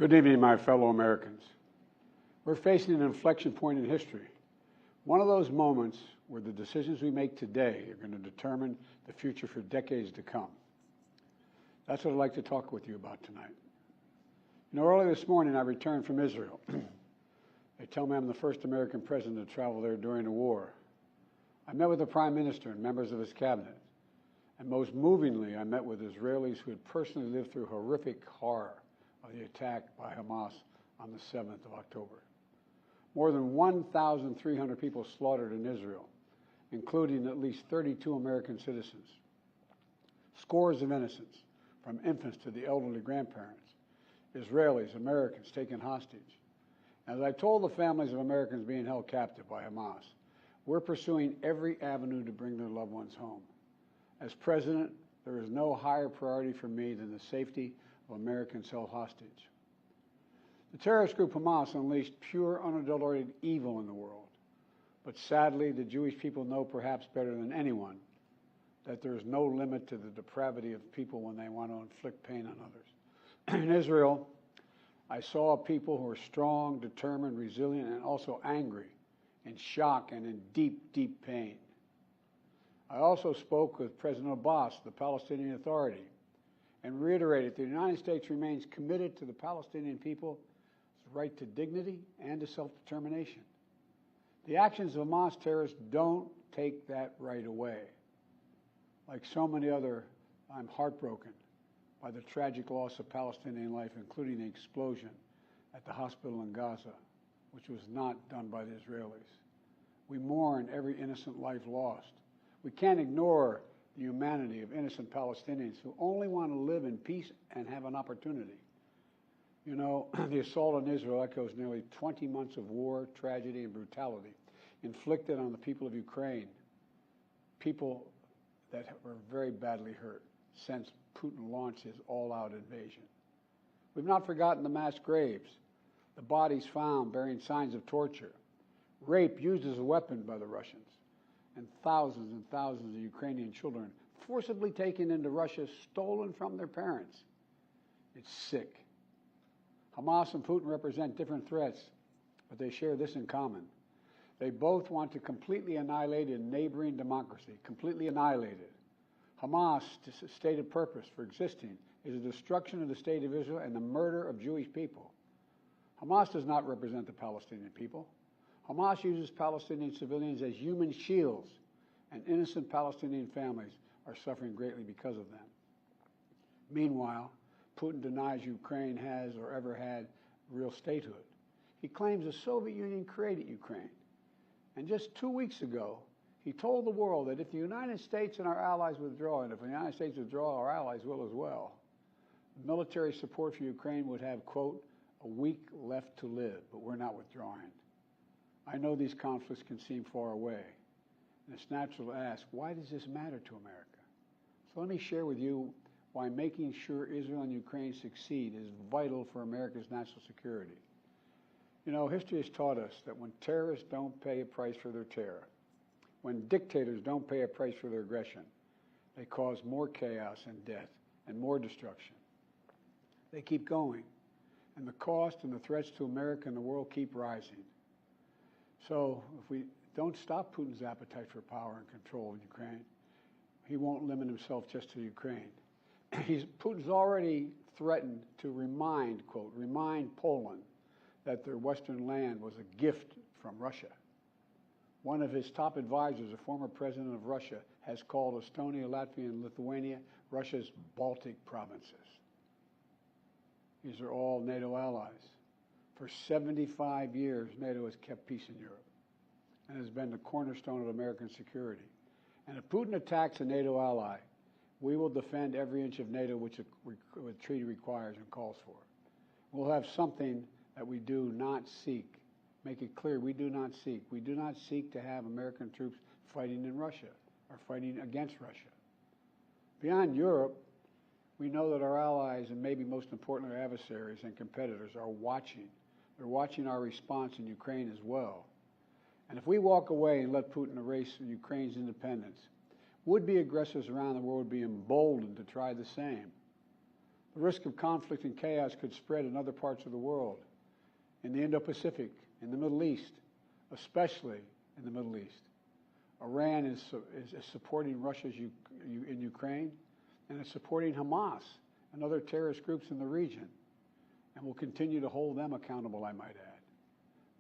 Good evening, my fellow Americans. We're facing an inflection point in history, one of those moments where the decisions we make today are going to determine the future for decades to come. That's what I'd like to talk with you about tonight. Early this morning I returned from Israel. They tell me I'm the first American president to travel there during the war. I met with the Prime Minister and members of his cabinet, and most movingly I met with Israelis who had personally lived through horrific horror of the attack by Hamas on the 7th of October. More than 1,300 people slaughtered in Israel, including at least 32 American citizens. Scores of innocents, from infants to the elderly grandparents, Israelis, Americans taken hostage. As I told the families of Americans being held captive by Hamas, we're pursuing every avenue to bring their loved ones home. As president, there is no higher priority for me than the safety of Americans held hostage. The terrorist group Hamas unleashed pure, unadulterated evil in the world. But sadly, the Jewish people know perhaps better than anyone that there is no limit to the depravity of people when they want to inflict pain on others. In Israel, I saw people who are strong, determined, resilient, and also angry, in shock and in deep, deep pain. I also spoke with President Abbas, the Palestinian Authority, and reiterated that the United States remains committed to the Palestinian people's right to dignity and to self-determination. The actions of Hamas terrorists don't take that right away. Like so many other, I'm heartbroken by the tragic loss of Palestinian life, including the explosion at the hospital in Gaza, which was not done by the Israelis. We mourn every innocent life lost. We can't ignore the humanity of innocent Palestinians who only want to live in peace and have an opportunity. The assault on Israel echoes nearly 20 months of war, tragedy, and brutality inflicted on the people of Ukraine, people that were very badly hurt since Putin launched his all-out invasion. We've not forgotten the mass graves, the bodies found bearing signs of torture, rape used as a weapon by the Russians, and thousands of Ukrainian children forcibly taken into Russia, stolen from their parents. It's sick. Hamas and Putin represent different threats, but they share this in common. They both want to completely annihilate a neighboring democracy, completely annihilate it. Hamas' stated purpose for existing is the destruction of the state of Israel and the murder of Jewish people. Hamas does not represent the Palestinian people. Hamas uses Palestinian civilians as human shields, and innocent Palestinian families are suffering greatly because of them. Meanwhile, Putin denies Ukraine has or ever had real statehood. He claims the Soviet Union created Ukraine. And just 2 weeks ago, he told the world that if the United States and our allies withdraw, and if the United States withdraw, our allies will as well, military support for Ukraine would have, quote, a week left to live, but we're not withdrawing. I know these conflicts can seem far away, and it's natural to ask, why does this matter to America? So let me share with you why making sure Israel and Ukraine succeed is vital for America's national security. History has taught us that when terrorists don't pay a price for their terror, when dictators don't pay a price for their aggression, they cause more chaos and death and more destruction. They keep going, and the cost and the threats to America and the world keep rising. So if we don't stop Putin's appetite for power and control in Ukraine, he won't limit himself just to Ukraine. Putin's already threatened to remind Poland that their Western land was a gift from Russia. One of his top advisors, a former president of Russia, has called Estonia, Latvia, and Lithuania Russia's Baltic provinces. These are all NATO allies. For 75 years, NATO has kept peace in Europe and has been the cornerstone of American security. And if Putin attacks a NATO ally, we will defend every inch of NATO which the treaty requires and calls for. We'll have something that we do not seek. Make it clear, we do not seek. We do not seek to have American troops fighting in Russia or fighting against Russia. Beyond Europe, we know that our allies, and maybe most importantly our adversaries and competitors, are watching. They're watching our response in Ukraine as well. And if we walk away and let Putin erase Ukraine's independence, would-be aggressors around the world would be emboldened to try the same. The risk of conflict and chaos could spread in other parts of the world, in the Indo-Pacific, in the Middle East, especially in the Middle East. Iran is supporting Russia in Ukraine, and is supporting Hamas and other terrorist groups in the region, and will continue to hold them accountable, I might add.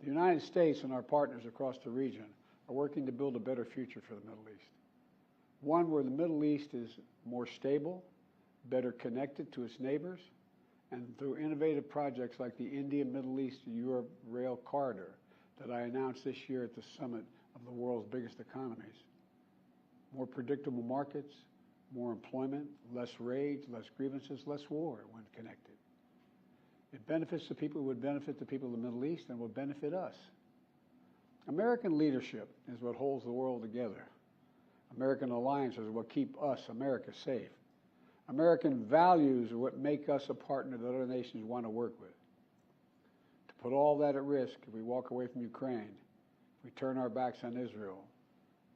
The United States and our partners across the region are working to build a better future for the Middle East. One where the Middle East is more stable, better connected to its neighbors, and through innovative projects like the India-Middle East-Europe Rail Corridor that I announced this year at the summit of the world's biggest economies. More predictable markets, more employment, less rage, less grievances, less war when connected. It benefits the people who would benefit the people of the Middle East and would benefit us. American leadership is what holds the world together. American alliances are what keep us, America, safe. American values are what make us a partner that other nations want to work with. To put all that at risk, if we walk away from Ukraine, if we turn our backs on Israel,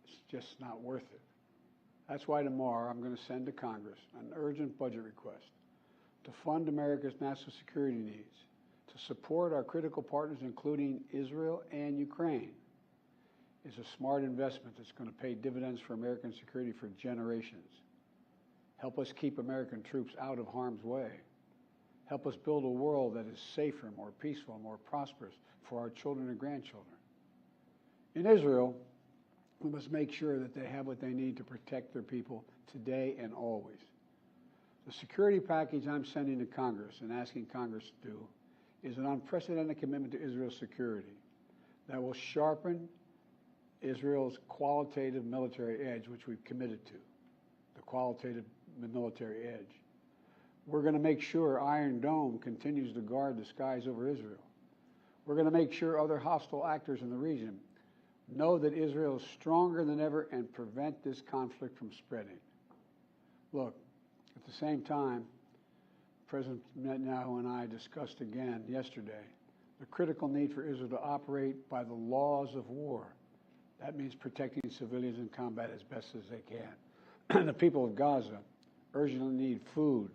it's just not worth it. That's why tomorrow I'm going to send to Congress an urgent budget request to fund America's national security needs, to support our critical partners, including Israel and Ukraine, is a smart investment that's going to pay dividends for American security for generations. Help us keep American troops out of harm's way. Help us build a world that is safer, more peaceful, more prosperous for our children and grandchildren. In Israel, we must make sure that they have what they need to protect their people today and always. The security package I'm sending to Congress and asking Congress to do is an unprecedented commitment to Israel's security that will sharpen Israel's qualitative military edge, which we've committed to, the qualitative military edge. We're going to make sure Iron Dome continues to guard the skies over Israel. We're going to make sure other hostile actors in the region know that Israel is stronger than ever and prevent this conflict from spreading. Look, at the same time, President Netanyahu and I discussed again yesterday the critical need for Israel to operate by the laws of war. That means protecting civilians in combat as best as they can. The people of Gaza urgently need food,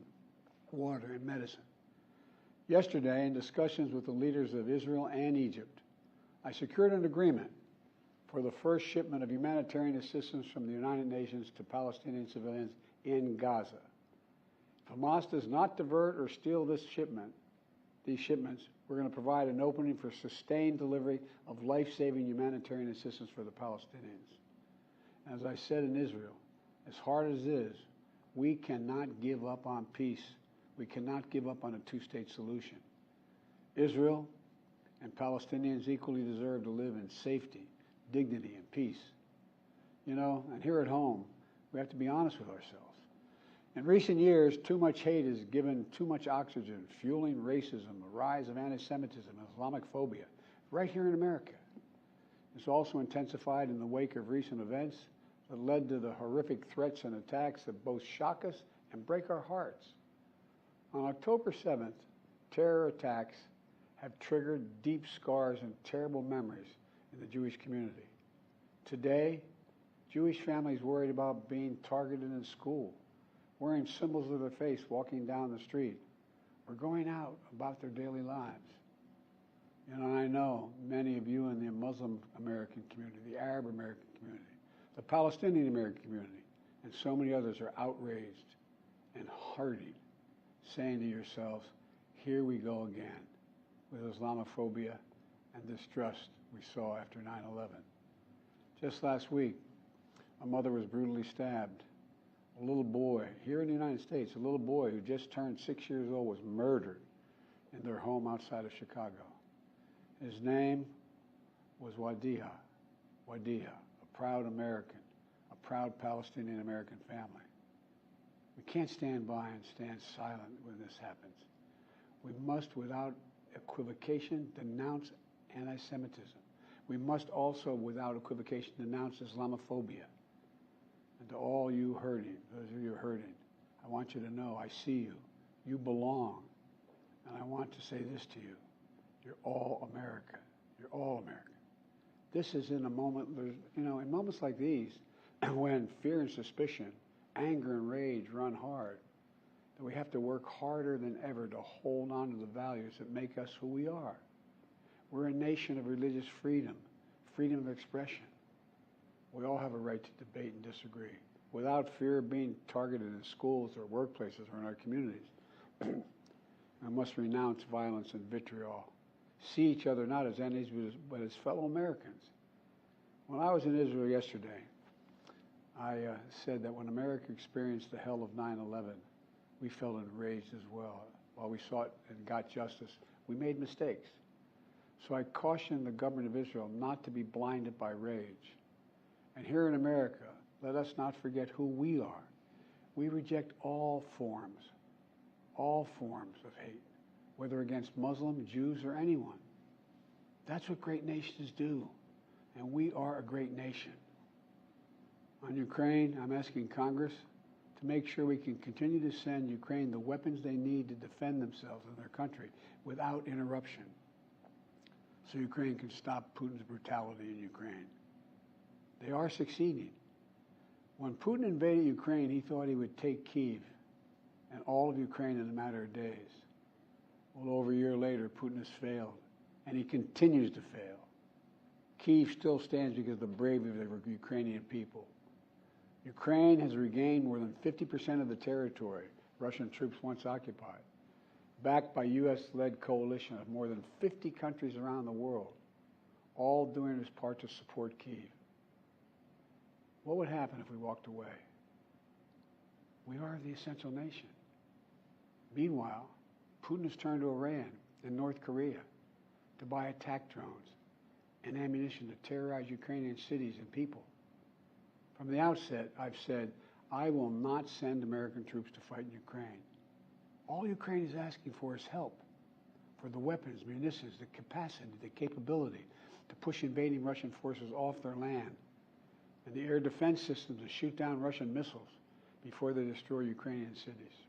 water, and medicine. Yesterday, in discussions with the leaders of Israel and Egypt, I secured an agreement for the first shipment of humanitarian assistance from the United Nations to Palestinian civilians in Gaza. If Hamas does not divert or steal these shipments, we're going to provide an opening for sustained delivery of life-saving humanitarian assistance for the Palestinians. As I said in Israel, as hard as it is, we cannot give up on peace. We cannot give up on a two-state solution. Israel and Palestinians equally deserve to live in safety, dignity, and peace. You know, and here at home, we have to be honest with ourselves. In recent years, too much hate has given too much oxygen, fueling racism, the rise of anti-Semitism, and Islamophobia, right here in America. It's also intensified in the wake of recent events that led to the horrific threats and attacks that both shock us and break our hearts. On October 7th, terror attacks have triggered deep scars and terrible memories in the Jewish community. Today, Jewish families worried about being targeted in school, wearing symbols of their faith, walking down the street, or going out about their daily lives. You know, I know many of you in the Muslim American community, the Arab American community, the Palestinian American community, and so many others are outraged and hearty, saying to yourselves, here we go again with Islamophobia and distrust we saw after 9/11. Just last week, a mother was brutally stabbed. A little boy, here in the United States, a little boy who just turned 6 years old was murdered in their home outside of Chicago. His name was Wadiha, a proud American, a proud Palestinian American family. We can't stand by and stand silent when this happens. We must, without equivocation, denounce anti-Semitism. We must also, without equivocation, denounce Islamophobia. And to all you hurting, those of you hurting, I want you to know I see you. You belong. And I want to say this to you. You're all America. You're all America. This is in a moment, you know, in moments like these, when fear and suspicion, anger and rage run hard, that we have to work harder than ever to hold on to the values that make us who we are. We're a nation of religious freedom, freedom of expression. We all have a right to debate and disagree without fear of being targeted in schools or workplaces or in our communities. We must renounce violence and vitriol. See each other not as enemies, but as fellow Americans. When I was in Israel yesterday, I said that when America experienced the hell of 9/11, we felt enraged as well. While we sought and got justice, we made mistakes. So I cautioned the government of Israel not to be blinded by rage. And here in America, let us not forget who we are. We reject all forms of hate, whether against Muslim, Jews, or anyone. That's what great nations do, and we are a great nation. On Ukraine, I'm asking Congress to make sure we can continue to send Ukraine the weapons they need to defend themselves and their country without interruption, so Ukraine can stop Putin's brutality in Ukraine. They are succeeding. When Putin invaded Ukraine, he thought he would take Kyiv and all of Ukraine in a matter of days. Well, over a year later, Putin has failed, and he continues to fail. Kyiv still stands because of the bravery of the Ukrainian people. Ukraine has regained more than 50% of the territory Russian troops once occupied, backed by U.S.-led coalition of more than 50 countries around the world, all doing its part to support Kyiv. What would happen if we walked away? We are the essential nation. Meanwhile, Putin has turned to Iran and North Korea to buy attack drones and ammunition to terrorize Ukrainian cities and people. From the outset, I've said, I will not send American troops to fight in Ukraine. All Ukraine is asking for is help, for the weapons, munitions, the capacity, the capability to push invading Russian forces off their land, and the air defense systems to shoot down Russian missiles before they destroy Ukrainian cities.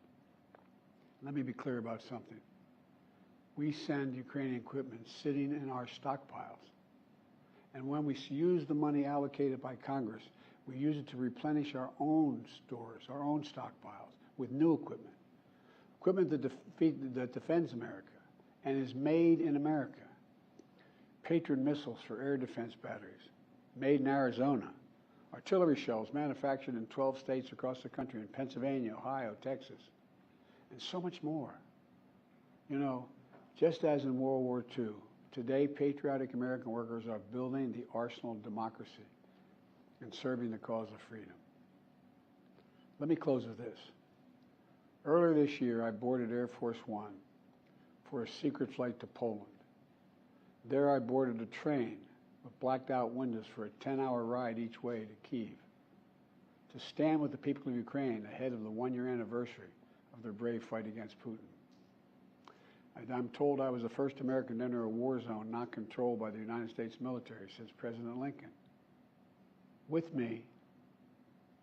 Let me be clear about something. We send Ukrainian equipment sitting in our stockpiles. And when we use the money allocated by Congress, we use it to replenish our own stores, our own stockpiles, with new equipment. Equipment that defends America and is made in America. Patriot missiles for air defense batteries, made in Arizona. Artillery shells manufactured in 12 states across the country, in Pennsylvania, Ohio, Texas, and so much more. You know, just as in World War II, today patriotic American workers are building the arsenal of democracy and serving the cause of freedom. Let me close with this. Earlier this year, I boarded Air Force One for a secret flight to Poland. There I boarded a train with blacked out windows for a 10-hour ride each way to Kyiv, to stand with the people of Ukraine ahead of the one-year anniversary of their brave fight against Putin. I'm told I was the first American to enter a war zone not controlled by the United States military since President Lincoln. With me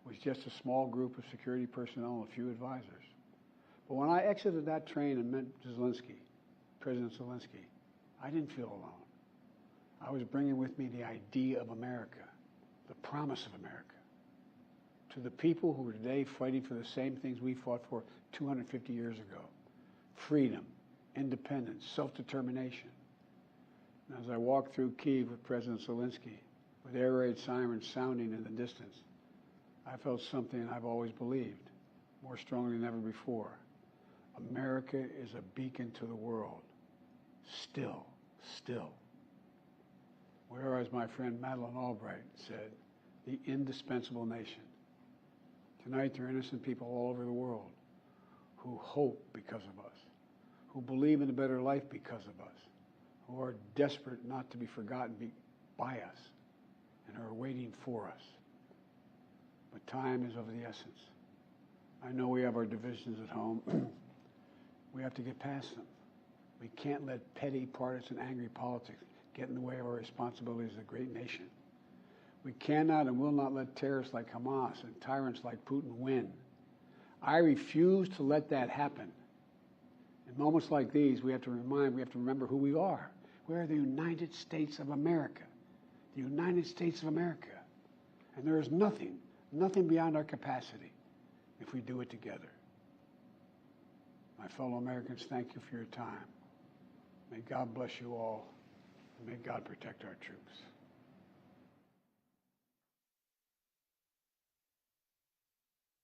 was just a small group of security personnel and a few advisors. But when I exited that train and met President Zelensky, I didn't feel alone. I was bringing with me the idea of America, the promise of America, to the people who are today fighting for the same things we fought for 250 years ago: freedom, independence, self-determination. And as I walked through Kyiv with President Zelensky, with air raid sirens sounding in the distance, I felt something I've always believed, more strongly than ever before. America is a beacon to the world. Still. Whereas my friend Madeleine Albright said, the indispensable nation. Tonight there are innocent people all over the world who hope because of us, who believe in a better life because of us, who are desperate not to be forgotten by us, and are waiting for us. But time is of the essence. I know we have our divisions at home. We have to get past them. We can't let petty, partisan, angry politics get in the way of our responsibilities as a great nation. We cannot and will not let terrorists like Hamas and tyrants like Putin win. I refuse to let that happen. In moments like these, we have to remember who we are. We are the United States of America. The United States of America. And there is nothing beyond our capacity if we do it together. My fellow Americans, thank you for your time. May God bless you all, and may God protect our troops.